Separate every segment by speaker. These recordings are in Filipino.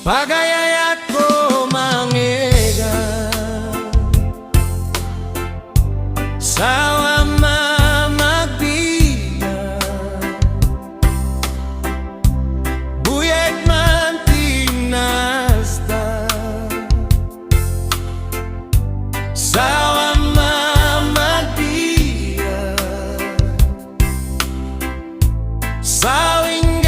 Speaker 1: Pagayayat ko mangega sawa mamagbiya buyat man tinasta sawa mamagbiya sawing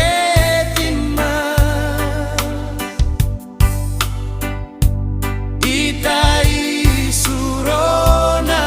Speaker 1: itai surona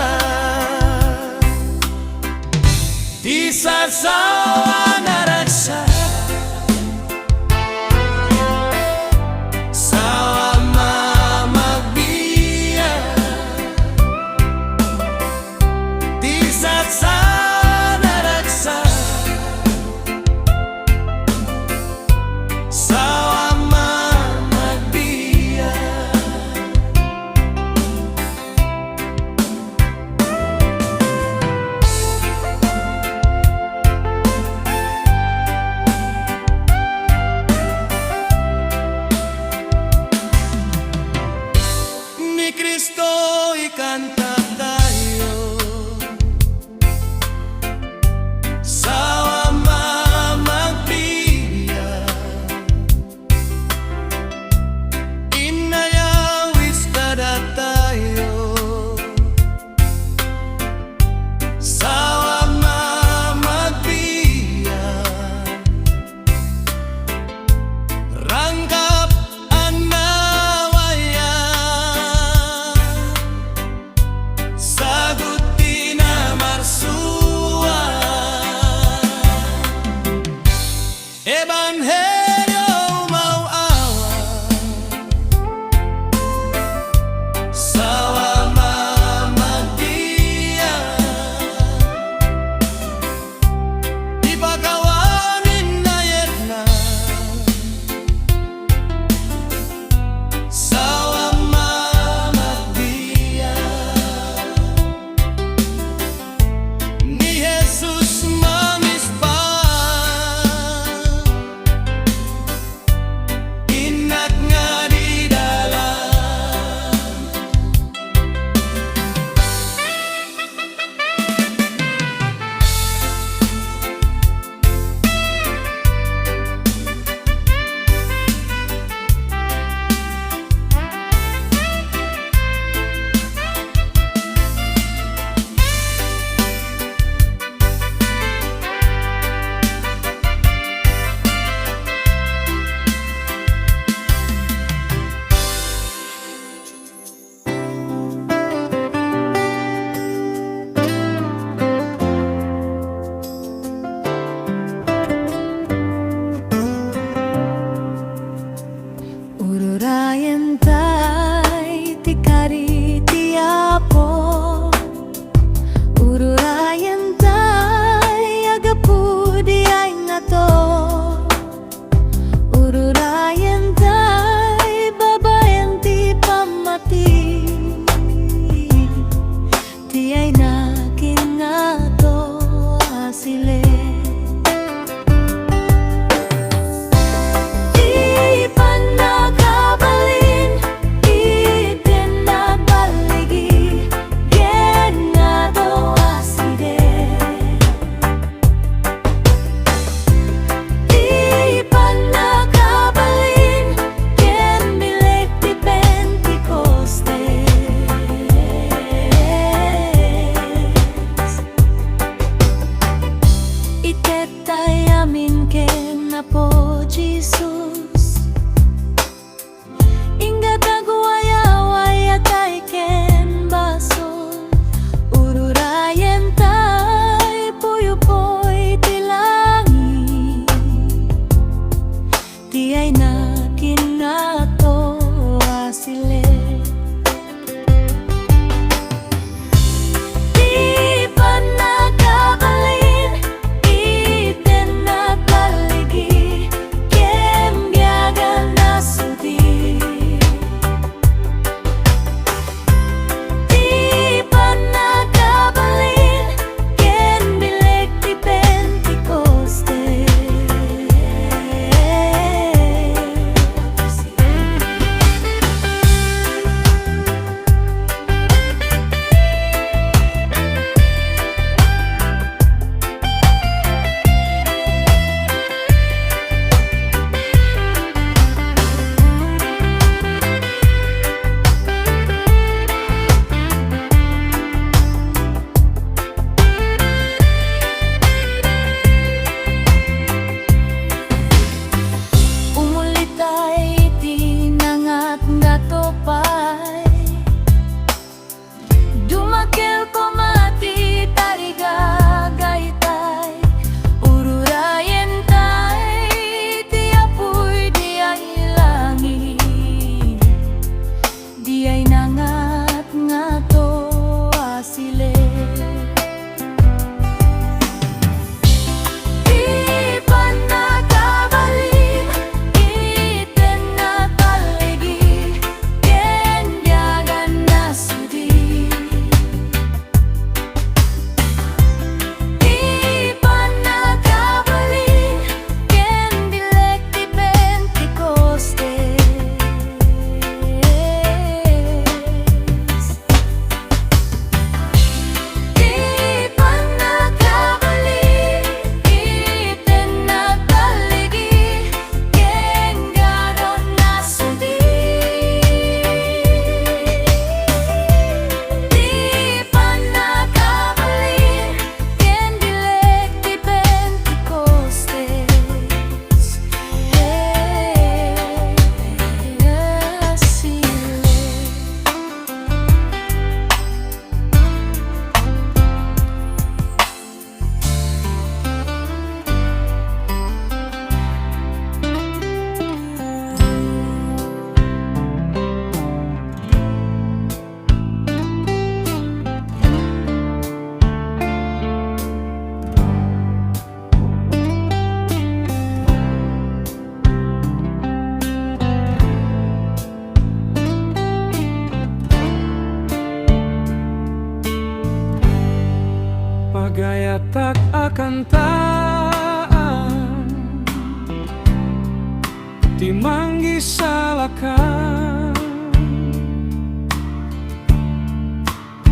Speaker 2: akan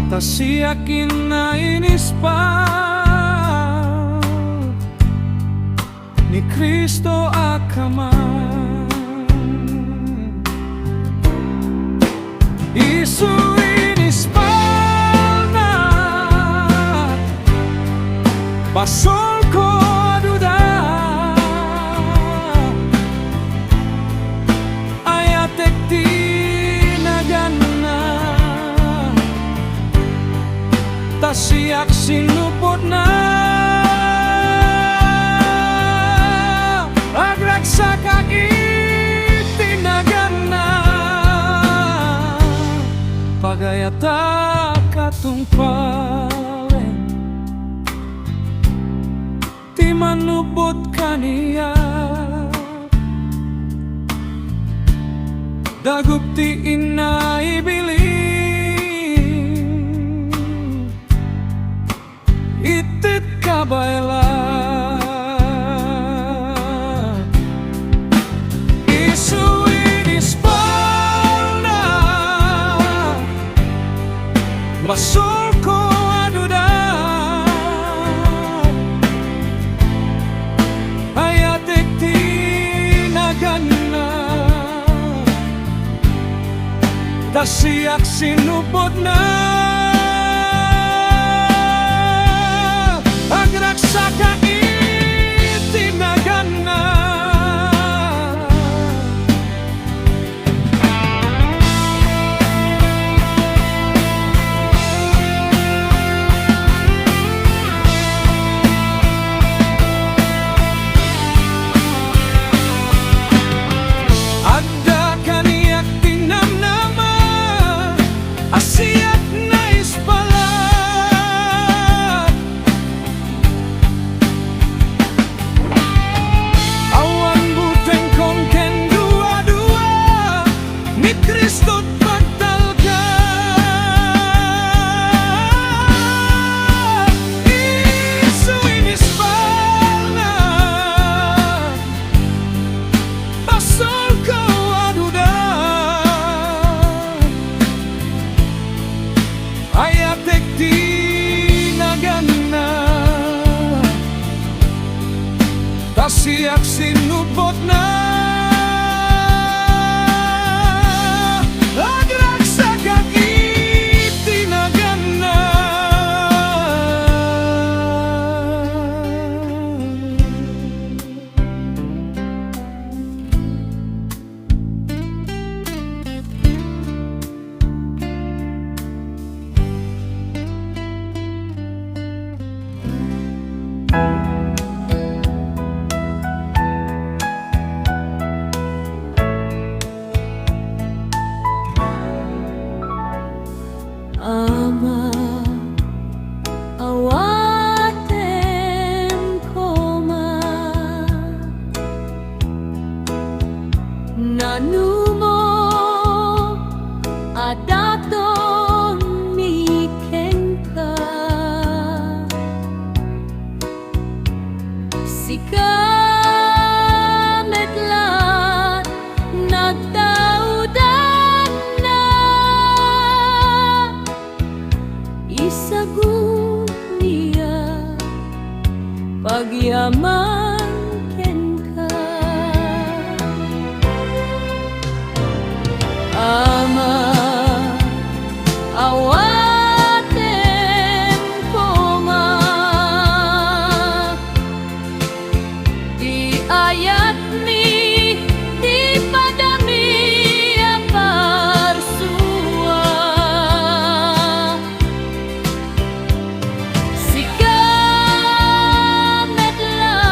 Speaker 2: tasiyakin na inispal ni Kristo akaman. Isu inispal na basol ko aduda ayatek tinagan na tasiyak sinupod na agraksa tinagan na pagayata katungpalen ti manupod kaniya dagup ti inaibiling itit kabayla isu inispal na basol ko aduda ayatek tinagan na tasiyak sinupod na agraksa tinagan na adda kaniyak tinamnama asiyak na ispalat awan buteng kong ken dua-dua ni Kristo't pagtalga isu inispal na basol ko aduda ayatek tinagan na tasiyak sinupod na agraksa tinagan na
Speaker 3: Ama, awatem koma nanumo adaton mikenka sikametlat nagtaudan na isagot niya pagyaman ken ka ama awatem koma di ayat mi di padami aparsua sikametlat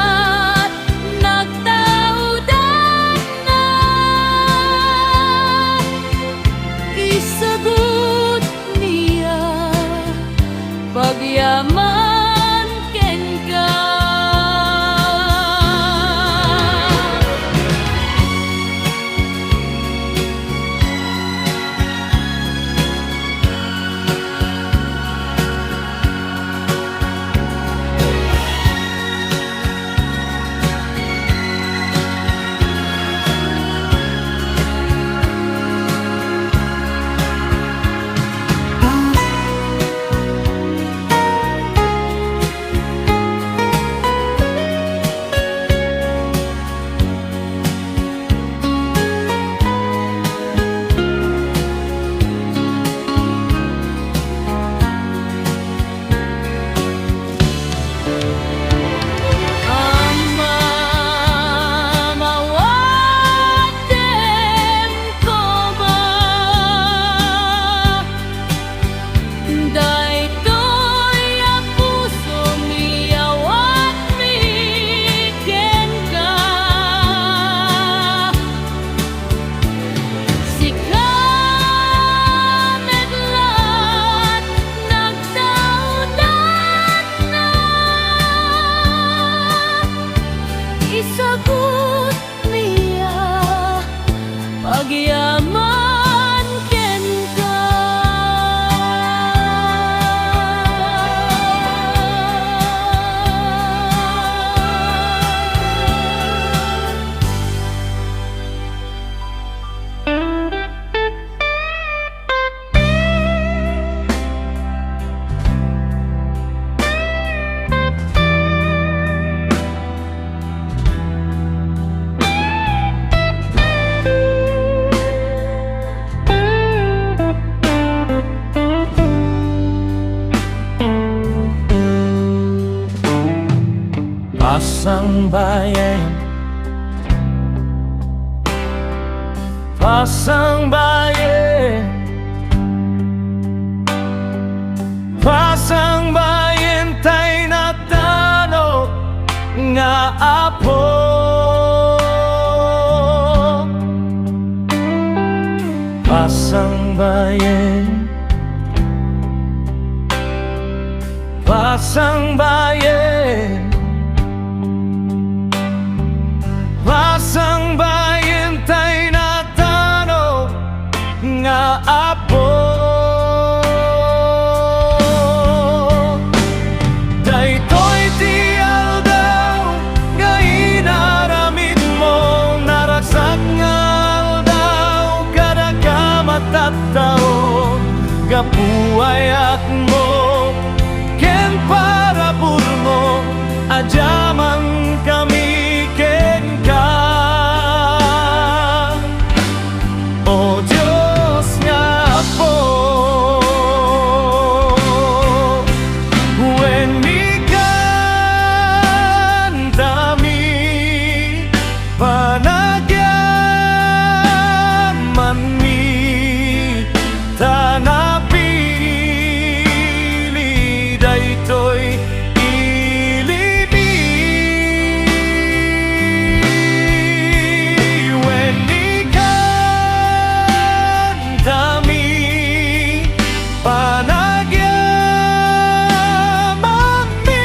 Speaker 3: yaman ken ka.
Speaker 1: Pasang bayan, pasang bayan, pasang bayan tay natano nga apo. Pasang bayan, pasang bayan, pasang bayan tay natano nga apo. Daytoy ti aldaw nga inaramid mo, naragsak nga aldaw kada ka matataw. Gapuayak mo ken parabur mo, adyaman kami ken ka. O Diyos nga po, when mi kantami panagyaman mi tanapili daytoy ilimi. When mi kantami panagyaman mi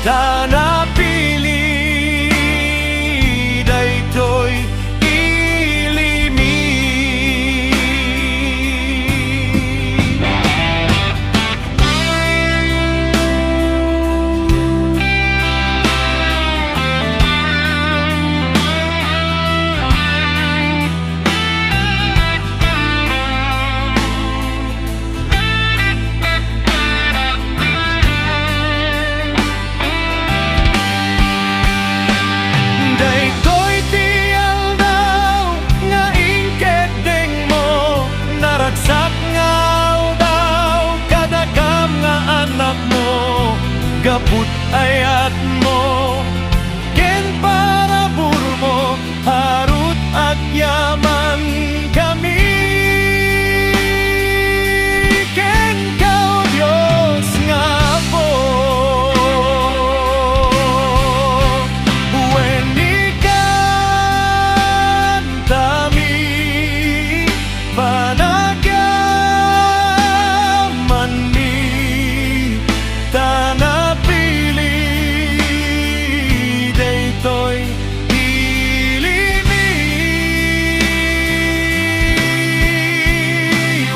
Speaker 1: tanapili daytoy ilimi. Daytoy ti aldaw nga ingkedeng mo, naragsak nga aldaw kada kam nga anak mo. Gaput ayat mo ken parabur mo, harut at yaman kami ken ka, Diyos nga po. When mi kantami panagyaman mi tanapili daytoy ilimi.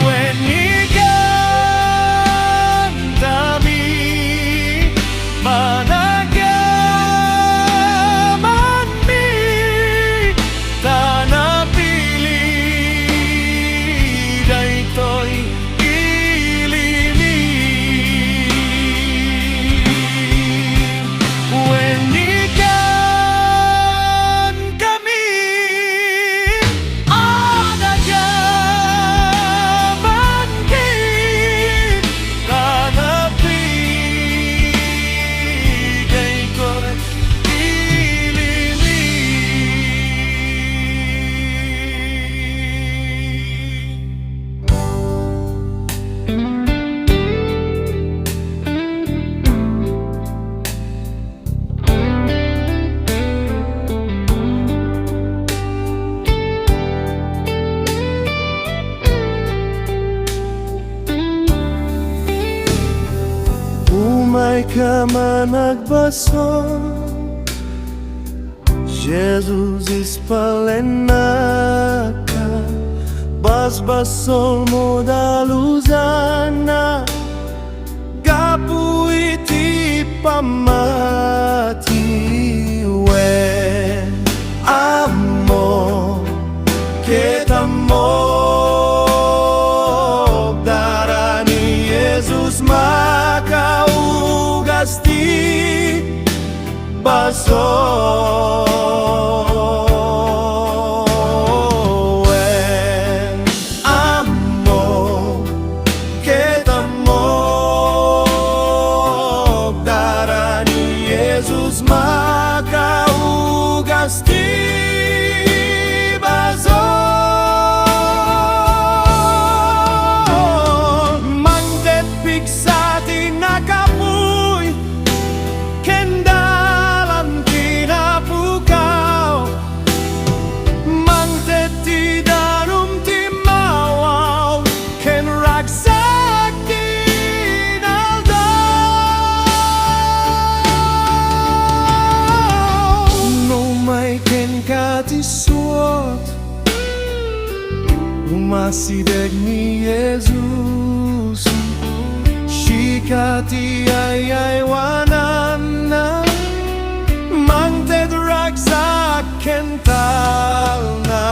Speaker 1: When mi kantami panagyaman mi tanapili daytoy ilimi. When mi kantami anagyaman ki tanapili daytoy ilimi. Umay ka man nagbaso, Jesus ispalenaka basbasol modaluzana gapu iti pamati we amo kita mo darani Yesus makaugasti baso Jesus makaugasti baso mangdet piksa tinakapoy kendalan tinapukaw mangdet tidarum timawaw ken ragsak suot umasideg ni Jesus shikati ay wanana mangted ragsak kental na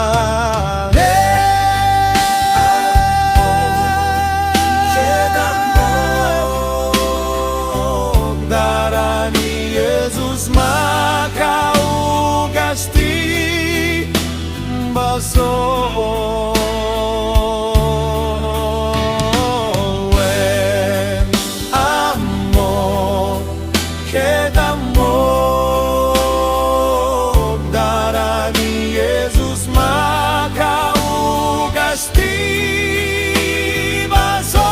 Speaker 1: darani Jesus makaugasti baso when amo kita mo darani Jesus makaugasti baso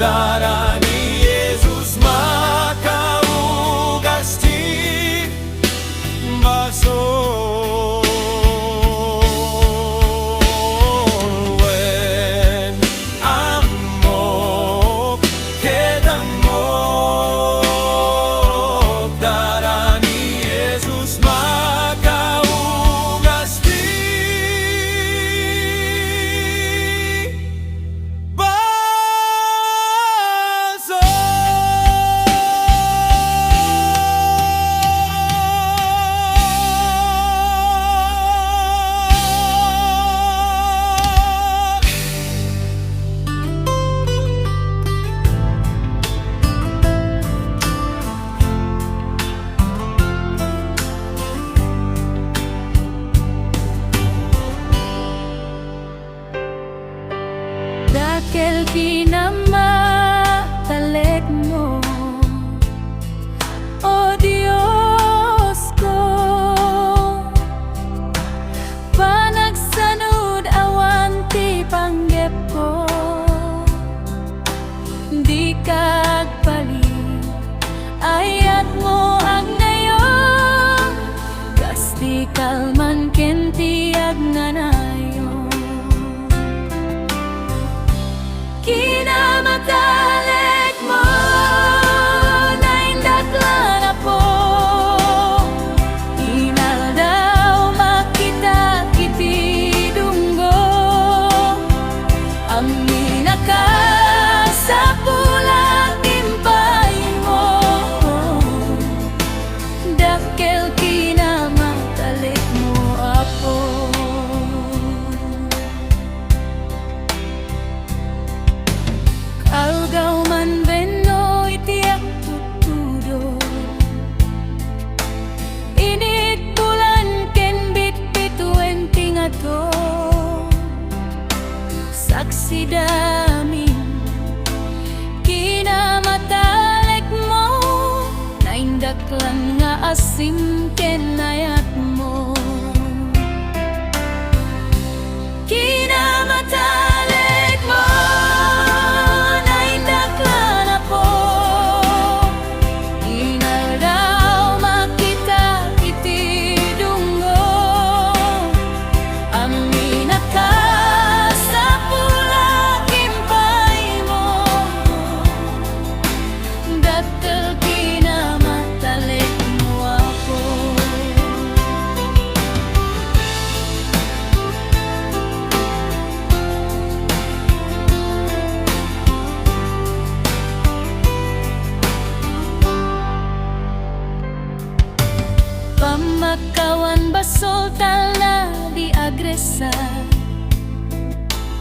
Speaker 1: darani Jesus makaugasti baso when amo kita mo darani Jesus makaugasti
Speaker 3: Dakel kinamatalek mo, O Diyos ko. Panagsanud awan ti panggep ko, di kagpalit ayat mo ang ngayon, gasti kalman kenti agnanayon. Kinamatalek mo na indaklan po, inaldaw makita kiti dunggo ang minakasapulat timpay mo. Dakkel kinamatalek mo apo. Algaw man veno itiak simkenayat mo. Kinamatalik mo na indaklan ako. Inaldaw makita iti dunggo. Amina ka sa pula kimpay mo. Dakkel kinamatalik mo ako. Pamakawan basol tal na di agresa.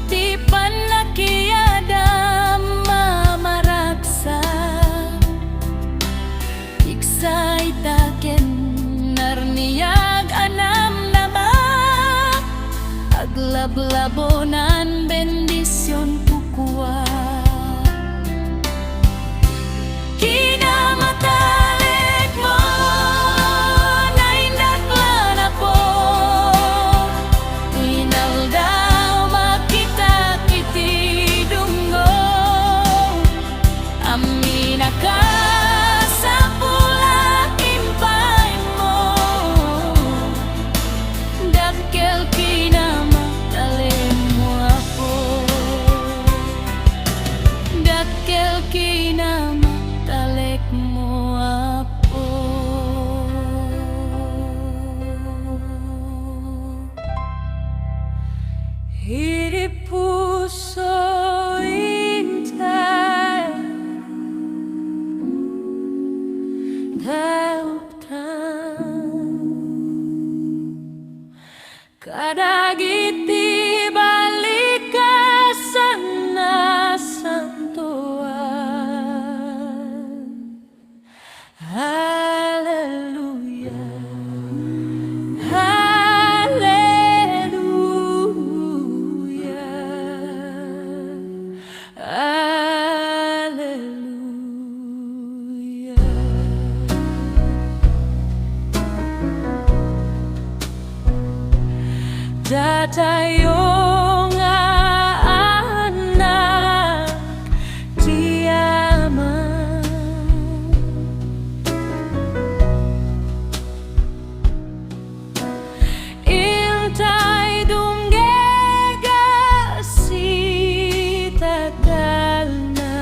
Speaker 3: Di panakiyada mamaraksa. Iksay taken narniyag anam nama. Aglablabonan bendisyon kukuha. Kinamatalik mo na indaklan ako. Inaldaw makita iti dunggo. Amina ka sa pula kimpay mo. Dakkel kinamatalik mo ako. Dakkel kinamatalik mo ako. Hirip puso intay kadagiti balik ka sana santuan. Hallelujah, hallelujah, hallelujah. Datayong anak ti Ama. Intay dunggega si tagal na.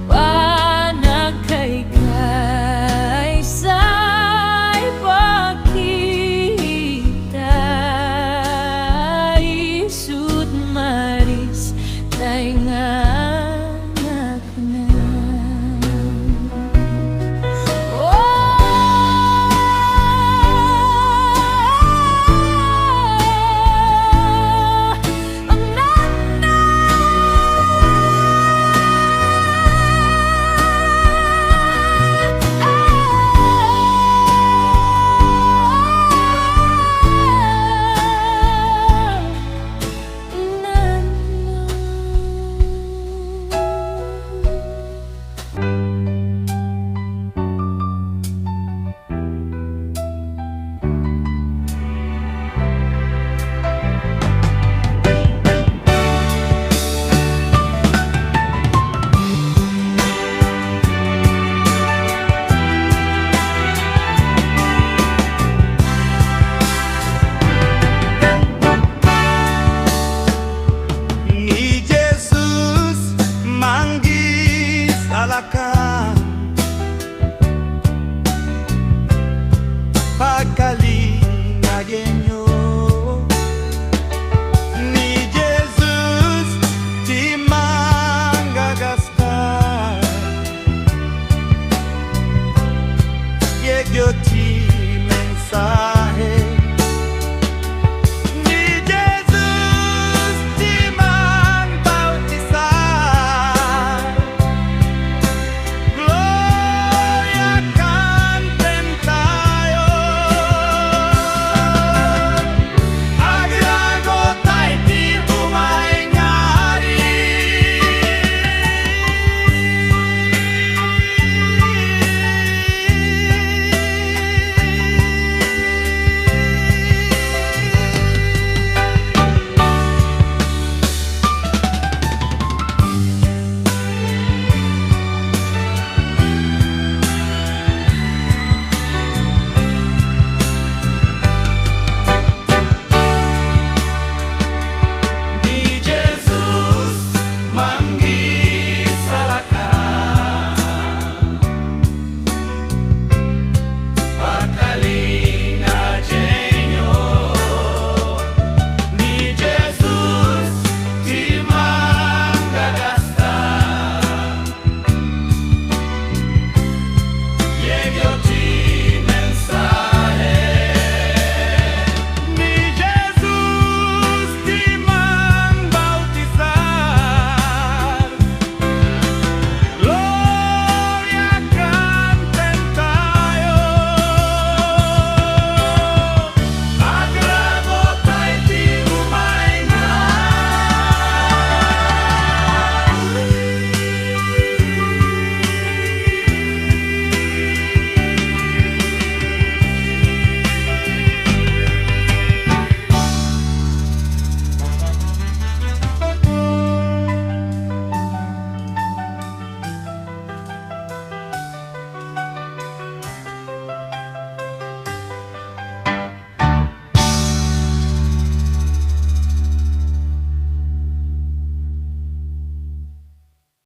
Speaker 3: Panagkay say pagkita. Isut maris tay nganak na.
Speaker 1: Ni Jesus manggis alakan pagkalingagenyo. Ni Jesus di manggagastar. Yegyo